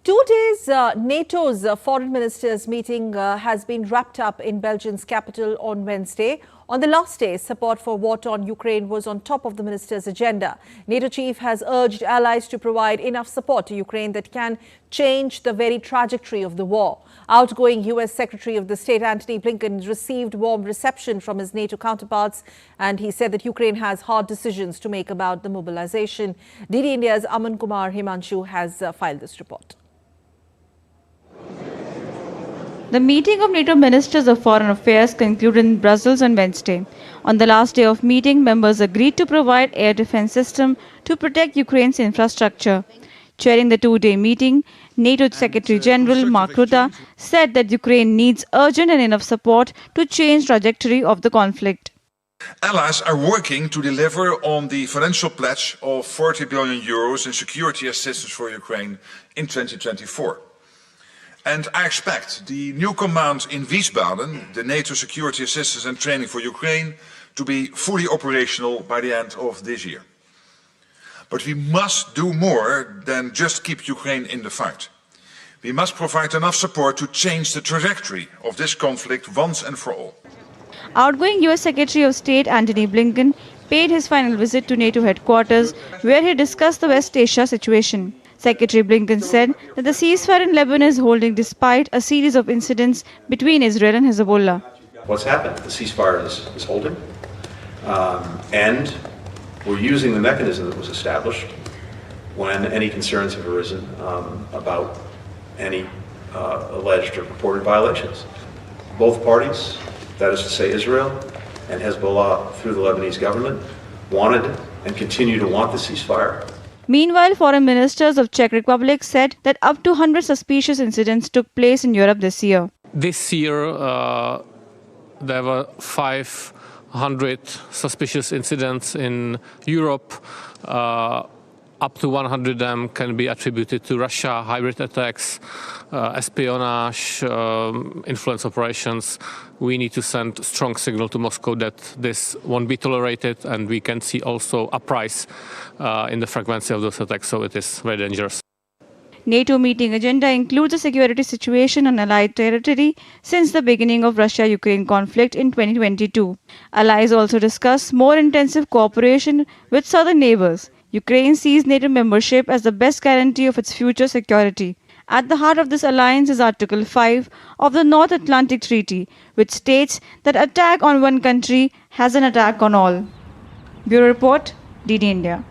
2 days, NATO's foreign ministers meeting has been wrapped up in Belgium's capital on Wednesday. On the last day, support for war-torn Ukraine was on top of the ministers' agenda. NATO chief has urged allies to provide enough support to Ukraine that can change the very trajectory of the war. Outgoing U.S. Secretary of State Antony Blinken received warm reception from his NATO counterparts, and he said that Ukraine has hard decisions to make about the mobilization. DD India's Aman Kumar Himanshu has filed this report. The meeting of NATO Ministers of Foreign Affairs concluded in Brussels on Wednesday. On the last day of meeting, members agreed to provide air defense system to protect Ukraine's infrastructure. Chairing the two-day meeting, NATO Secretary General Mark Rutte said that Ukraine needs urgent and enough support to change trajectory of the conflict. Allies are working to deliver on the financial pledge of 40 billion euros in security assistance for Ukraine in 2024. And I expect the new command in Wiesbaden, the NATO Security Assistance and Training for Ukraine, to be fully operational by the end of this year. But we must do more than just keep Ukraine in the fight. We must provide enough support to change the trajectory of this conflict once and for all. Outgoing U.S. Secretary of State Antony Blinken paid his final visit to NATO headquarters, where he discussed the West Asia situation. Secretary Blinken said that the ceasefire in Lebanon is holding despite a series of incidents between Israel and Hezbollah. What's happened? The ceasefire is holding, and we're using the mechanism that was established when any concerns have arisen about any alleged or reported violations. Both parties, that is to say Israel and Hezbollah through the Lebanese government, wanted and continue to want the ceasefire. Meanwhile, foreign ministers of Czech Republic said that up to 100 suspicious incidents took place in Europe this year. This year, there were 500 suspicious incidents in Europe. Up to 100 of them can be attributed to Russia, hybrid attacks, espionage, influence operations. We need to send a strong signal to Moscow that this won't be tolerated, and we can see also a price in the frequency of those attacks, so it is very dangerous. NATO meeting agenda includes the security situation on allied territory since the beginning of Russia-Ukraine conflict in 2022. Allies also discuss more intensive cooperation with southern neighbors. Ukraine sees NATO membership as the best guarantee of its future security. At the heart of this alliance is Article 5 of the North Atlantic Treaty, which states that attack on one country has an attack on all. Bureau Report, DD India.